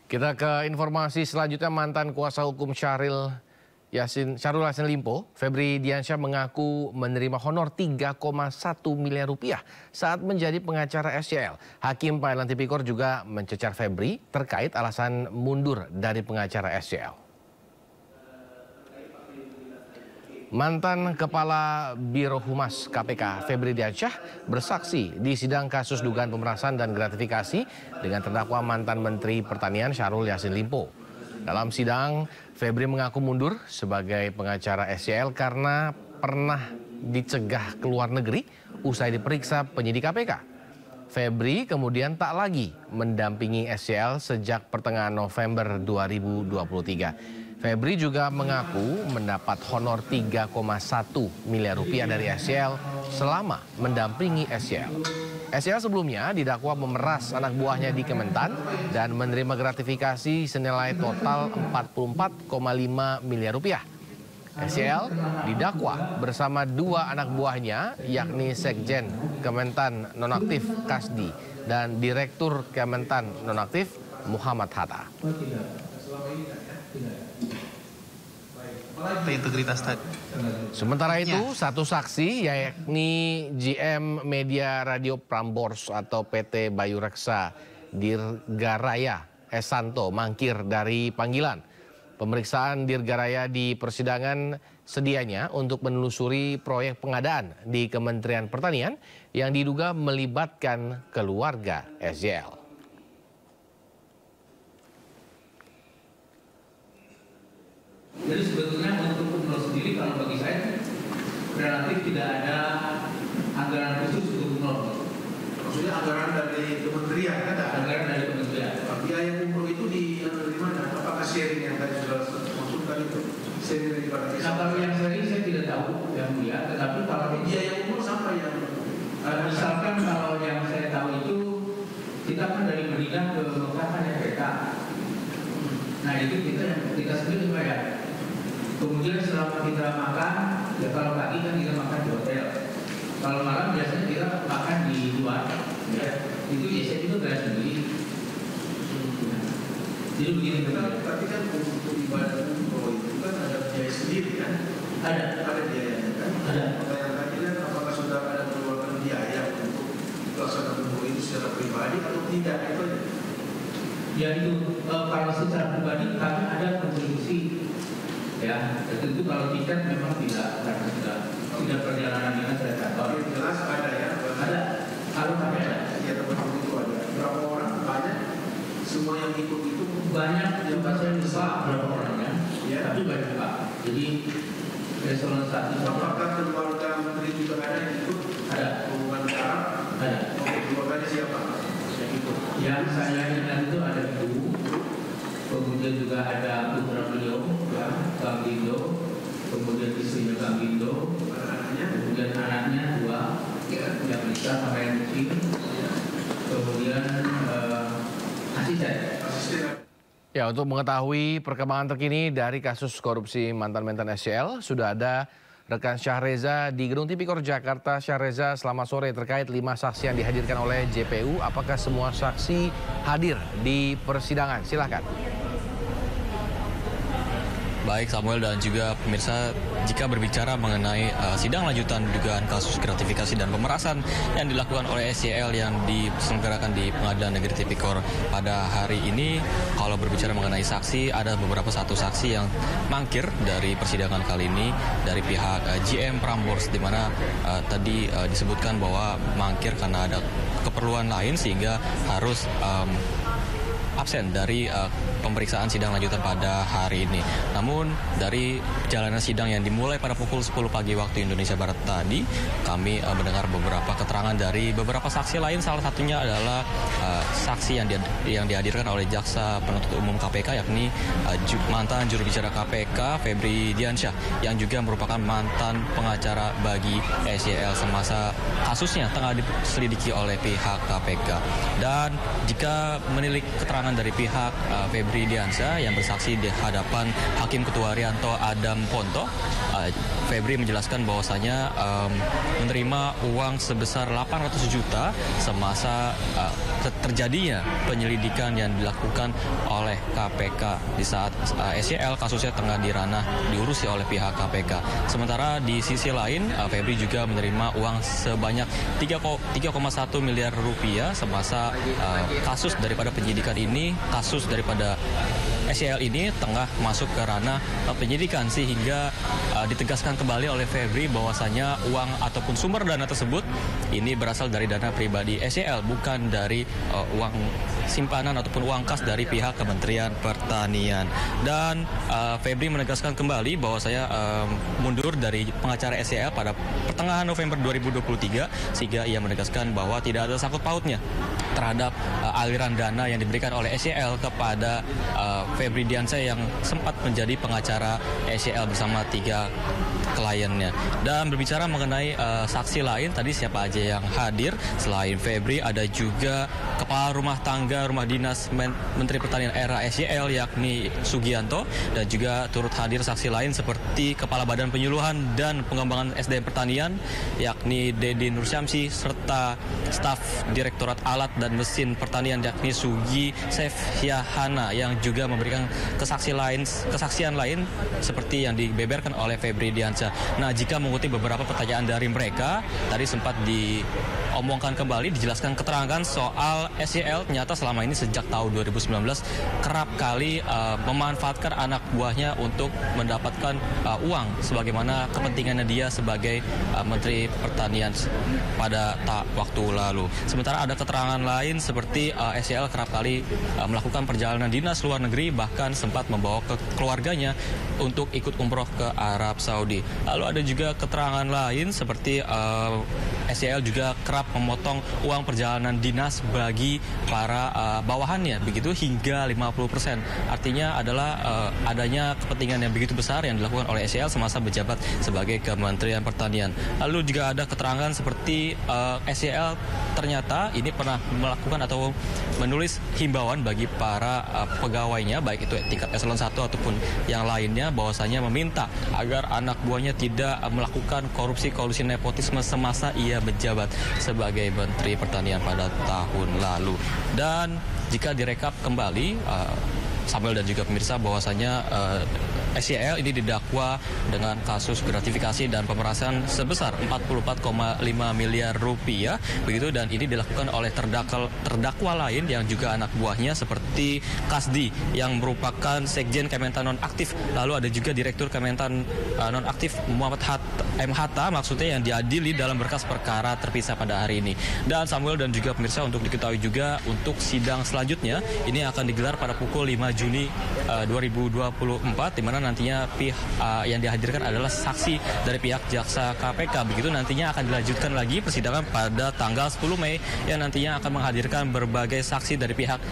Kita ke informasi selanjutnya. Mantan kuasa hukum Syahrul Yassin Limpo, Febri Diansyah, mengaku menerima honor 3,1 miliar rupiah saat menjadi pengacara SCL. Hakim Pengadilan Tipikor juga mencecar Febri terkait alasan mundur dari pengacara SCL. Mantan Kepala Biro Humas KPK Febri Diansyah bersaksi di sidang kasus dugaan pemerasan dan gratifikasi dengan terdakwa mantan Menteri Pertanian Syahrul Yassin Limpo. Dalam sidang, Febri mengaku mundur sebagai pengacara SCL karena pernah dicegah ke luar negeri usai diperiksa penyidik KPK. Febri kemudian tak lagi mendampingi SCL sejak pertengahan November 2023. Febri juga mengaku mendapat honor 3,1 miliar rupiah dari SCL selama mendampingi SCL. SCL sebelumnya didakwa memeras anak buahnya di Kementan dan menerima gratifikasi senilai total 44,5 miliar rupiah. SCL didakwa bersama dua anak buahnya, yakni Sekjen Kementan nonaktif Kasdi dan Direktur Kementan nonaktif Muhammad Hatta. Integritas tadi. Sementara itu, satu saksi yakni GM Media Radio Prambors atau PT Bayu Reksa Dirgaraya Esanto mangkir dari panggilan. Pemeriksaan Dirgaraya di persidangan sedianya untuk menelusuri proyek pengadaan di Kementerian Pertanian yang diduga melibatkan keluarga SCL. Jadi sebetulnya untuk Umroh sendiri kalau bagi saya relatif tidak ada anggaran khusus untuk Umroh. Maksudnya anggaran dari kementerian ada? Anggaran dari kementerian. Biaya Umroh itu di mana? Apakah sharing yang tadi sudah maksudkan itu? Sharing dari para desa? Nah, kalau yang sharing saya tidak tahu yang mulia, tetapi kalau biaya Umroh sampai yang misalkan kalau yang saya tahu itu kita kan dari Medina ke Mekah kan ya kereta. Nah itu kita sendiri bayar. Kemudian selama kita makan, ya kalau pagi kan kita makan di hotel. Kalau malam biasanya kita makan di luar. Ya, itu biasanya juga bayar sendiri. Jadi begini betul. Tapi kan untuk ibadah Umroh itu kan ada biaya sendiri kan? Ada biayanya kan? Ada. Pertanyaan tadi kan apakah sudah ada pengeluaran biaya untuk pelaksanaan Umroh itu secara pribadi atau tidak? Itu aja. Ya itu kalau secara pribadi kami ada kontribusi. Ya, tentu kalau tiket memang tidak, karena tidak perjalanan dengan kereta. Kalau jelas ada ya? Ada. Kalau kami ada. Ya teman-teman itu ada. Berapa orang? Banyak. Semua yang ikut itu banyak. Yang saya lupa berapa orangnya. Ya. Tapi banyak Pak. Jadi eselon 1. Apakah keluarga menteri juga ada yang ikut? Ada. Hubungan darah? Ada. Keluarganya siapa? Yang ikut. Yang saya ingat itu ada ibu. Kemudian juga ada putra beliau, ya, Kang Gindo, kemudian istrinya Kang Gindo, kemudian anaknya 2, ya, yang besar sama yang kecil, kemudian asisten. Ya, untuk mengetahui perkembangan terkini dari kasus korupsi mantan-mantan SCL, sudah ada rekan Syahreza di Gedung Tipikor Jakarta. Syahreza, selamat sore. Terkait 5 saksi yang dihadirkan oleh JPU, apakah semua saksi hadir di persidangan? Silakan. Baik Samuel dan juga pemirsa, jika berbicara mengenai sidang lanjutan dugaan kasus gratifikasi dan pemerasan yang dilakukan oleh SCL yang diselenggarakan di Pengadilan Negeri Tipikor pada hari ini, kalau berbicara mengenai saksi, ada beberapa saksi yang mangkir dari persidangan kali ini dari pihak GM Prambors, di mana tadi disebutkan bahwa mangkir karena ada keperluan lain sehingga harus absen dari pemeriksaan sidang lanjutan pada hari ini. Namun dari jalanan sidang yang dimulai pada pukul 10 pagi waktu Indonesia Barat tadi, kami mendengar beberapa keterangan dari beberapa saksi lain. Salah satunya adalah saksi yang dihadirkan oleh Jaksa Penuntut Umum KPK, yakni mantan juru bicara KPK Febri Diansyah, yang juga merupakan mantan pengacara bagi SCL semasa kasusnya tengah diselidiki oleh pihak KPK. Dan jika menilik keterangan keterangan dari pihak Febri Diansyah yang bersaksi di hadapan Hakim Ketua Rianto Adam Ponto. Febri menjelaskan bahwasanya menerima uang sebesar 800 juta semasa terjadinya penyelidikan yang dilakukan oleh KPK di saat SYL kasusnya tengah diurusi oleh pihak KPK. Sementara di sisi lain, Febri juga menerima uang sebanyak 3,1 miliar rupiah semasa kasus daripada penyidikan ini, kasus daripada SYL ini tengah masuk ke ranah penyidikan, sehingga ditegaskan kembali oleh Febri bahwasanya uang ataupun sumber dana tersebut ini berasal dari dana pribadi SYL, bukan dari uang simpanan ataupun uang kas dari pihak Kementerian Pertanian. Dan Febri menegaskan kembali bahwasanya mundur dari pengacara SYL pada pertengahan November 2023, sehingga ia menegaskan bahwa tidak ada sangkut pautnya terhadap aliran dana yang diberikan oleh SYL kepada Febri Diansyah yang sempat menjadi pengacara SYL bersama 3 kliennya. Dan berbicara mengenai saksi lain, tadi siapa aja yang hadir selain Febri, ada juga Kepala Rumah Tangga Rumah Dinas Menteri Pertanian era SYL yakni Sugianto, dan juga turut hadir saksi lain seperti Kepala Badan Penyuluhan dan Pengembangan SDM Pertanian yakni Dedi Nursyamsi, serta staf Direktorat Alat dan Mesin Pertanian yakni Sugi Sefyahana yang juga memberikan kesaksian lain seperti yang dibeberkan oleh Febri Diansyah. Nah, jika mengutip beberapa pertanyaan dari mereka, tadi sempat diomongkan kembali, dijelaskan keterangan soal SYL ternyata selama ini sejak tahun 2019 kerap kali memanfaatkan anak buahnya untuk mendapatkan uang sebagaimana kepentingannya dia sebagai Menteri Pertanian pada waktu lalu. Sementara ada keterangan lain seperti SYL kerap kali melakukan perjalanan dinas luar negeri, bahkan sempat membawa ke keluarganya untuk ikut umroh ke Arab Saudi. Lalu ada juga keterangan lain seperti SYL juga kerap memotong uang perjalanan dinas bagi para bawahannya, begitu hingga 50%. Artinya adalah adanya kepentingan yang begitu besar yang dilakukan oleh SYL semasa menjabat sebagai Kementerian Pertanian. Lalu juga ada keterangan seperti SYL ternyata ini pernah melakukan atau menulis himbauan bagi para pegawainya, baik itu tingkat eselon 1 ataupun yang lainnya, bahwasanya meminta agar anak buahnya tidak melakukan korupsi nepotisme semasa ia menjabat sebagai Menteri Pertanian pada tahun lalu. Dan jika direkap kembali, Samuel dan juga pemirsa, bahwasanya SYL ini didakwa dengan kasus gratifikasi dan pemerasan sebesar 44,5 miliar rupiah, begitu, dan ini dilakukan oleh terdakwa lain yang juga anak buahnya seperti Kasdi yang merupakan Sekjen Kementan Nonaktif, lalu ada juga Direktur Kementan Nonaktif Muhammad M. Hatta maksudnya yang diadili dalam berkas perkara terpisah pada hari ini. Dan Samuel dan juga pemirsa, untuk diketahui juga untuk sidang selanjutnya ini akan digelar pada pukul 5 Juni 2024, di mana nantinya yang dihadirkan adalah saksi dari pihak jaksa KPK. Begitu nantinya akan dilanjutkan lagi persidangan pada tanggal 10 Mei yang nantinya akan menghadirkan berbagai saksi dari pihak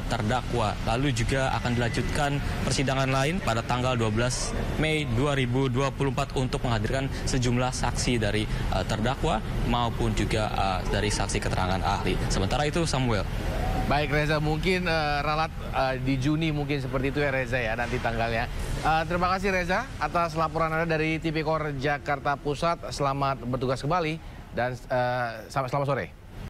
terdakwa. Lalu juga akan dilanjutkan persidangan lain pada tanggal 12 Mei 2024 untuk menghadirkan sejumlah saksi dari terdakwa maupun juga dari saksi keterangan ahli. Sementara itu, Samuel. Baik Reza, mungkin ralat di Juni mungkin seperti itu ya Reza ya nanti tanggalnya. Terima kasih Reza atas laporan Anda dari Tipikor Jakarta Pusat. Selamat bertugas kembali dan selamat sore.